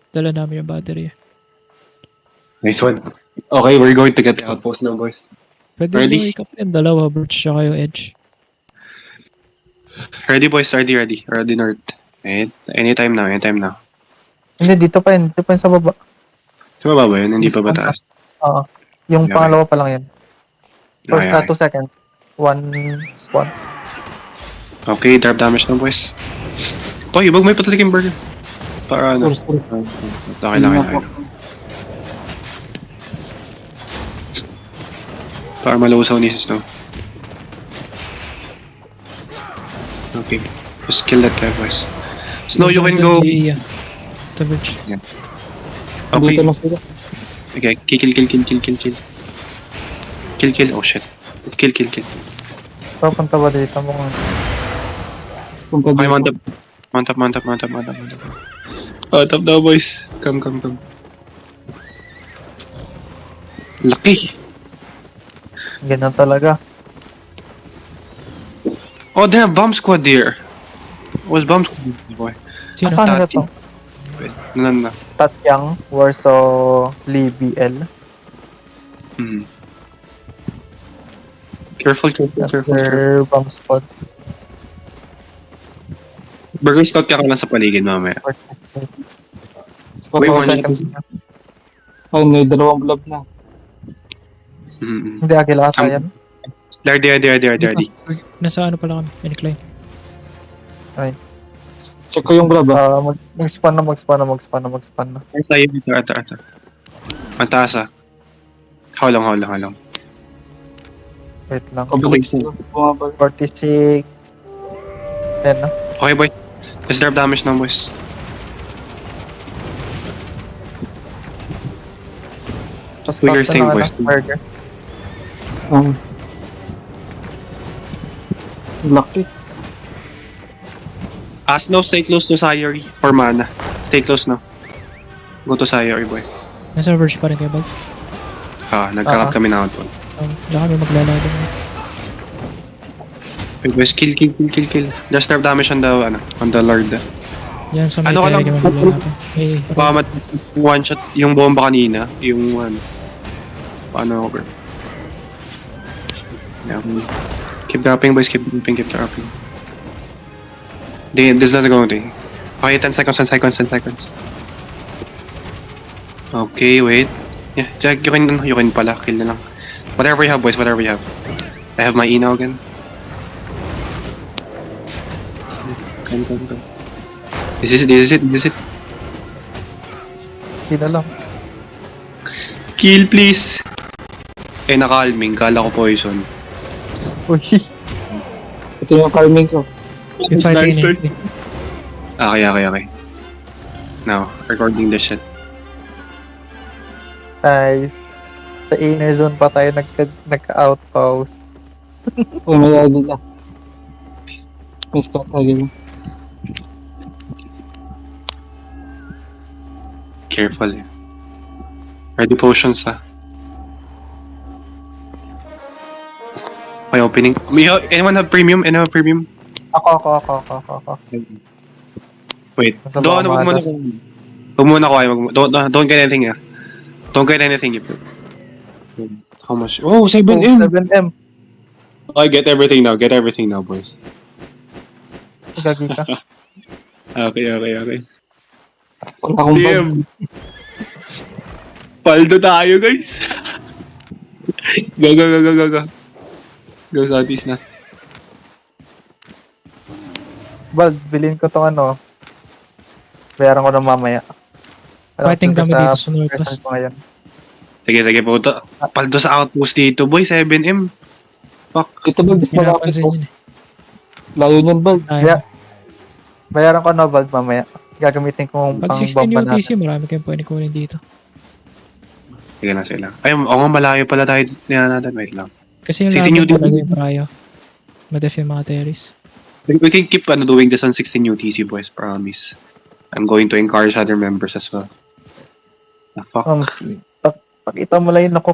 Dala namin yung battery. Nice one. Okay, we're going to get the outpost now, boys. Pwede Ready? nyo ikap yung dalawa, Birch, tsaka yung edge. Ready, boys. Ready. Ready, North. Anytime now. Hindi, dito pa yun sa baba. Sa baba ba yun? Hindi pa ba taas? Oo. Yung Okay. pangalawa pa lang yan. First, Okay. 2 seconds. 1 spawn. Okay, drop damage na, boys. Hoy, wag may patalik yung burger. Para ano? Sorry. Okay lang. Para malusaw ni Snow. Okay. Just kill that guy, boys. Snow, you can go. Yeah. Ito, Birch. Okay. Dito na sila. Okay, kill. Kill. Oh shit. Kill. Papunta ba dito mo? Punta Okay, dito. mount up. Mount up now, boys. Come. Lucky. Ganyan talaga. Oh, damn, bomb squad there. Was bomb squad, boy. Sino? Asan na to? Wait, na. Tatyang, Warsaw, Lee, BL. Careful. Their bomb spot. Burger scout ka lang sa paligid mamaya. 46. Wait, 2 one seconds second. na. Ay, may dalawang blob na. Hindi, agila ata yan. Ready. Nasa ano pala kami? Incline. Check ko yung blob ah. Mag-spawn na. Ay, sa'yo dito, ata. Ang taas ah. How long? Wait lang. Pabilis Okay. sila. Bumabal. 46. Yan na. Okay, boy. Let's drop damage now, boys. Tapos Do your captain thing, na, boys. Burger. Lucky. Snow, stay close to Sayori or Mana. Stay close now. Go to Sayori, boy. Nasa Birch pa rin kayo, Bag. Nagkarap kami na outpost. Diyan kami maglalaban. Wait, boys, kill. Just drop damage on the Lord. Yan sa may Ano ka lang? kaya maglalaban. Hey, Baka one shot yung bomba kanina, yung paano over. Yeah. Keep dropping, boys, keep dropping. This doesn't go thing. Okay, 10 seconds. Okay, wait. Yeah, Jack, you can pala, kill na lang. Whatever you have, boys, I have my E now again. Come. This is it. Hindi na lang. Kill, please! Nakalming. Kala ko poison. Uy. Ito yung calming ko. yung fighting in Okay. Now, recording this shit. Nice. Sa inner zone pa tayo nagka-outpost. Ay, may agila. May scout agila. Careful eh. Ready potions ah. Okay, opening. Anyone have premium? Ako. Wait. Nasa Don't, mga wag mo na. matas. Wag muna ko. Don't get anything ah. Don't get anything if how much? Oh, 7M! 7M. Okay, get everything now, boys. Gagi ka. Okay. Wala akong blob. Damn! Paldo tayo, guys! Go. Go southeast na. Bal, bilhin ko tong bayaran ko na mamaya. Fighting kami Sa dito sa Northwest. present ko ngayon. Sige, puto. Paldo sa outpost dito, boy. 7M. Fuck. Ito ba, mas malapit Pinapansin ko. yun eh. Layo niyan ba? Yeah. Bayaran ko na, Bal, mamaya. Gagamitin ko Pag pang 16 bomba yung natin. TC, marami kayong pwede kunin dito. Sige na sila. Ay, nga malayo pala tayo natin. Wait lang. Kasi yung 16 laban UTC. talaga yung prayo. Madef yung mga terrace. We can keep doing this on 16 UTC, boys. Promise. I'm going to encourage other members as well. Ah, fuck. Pakita mo lang yung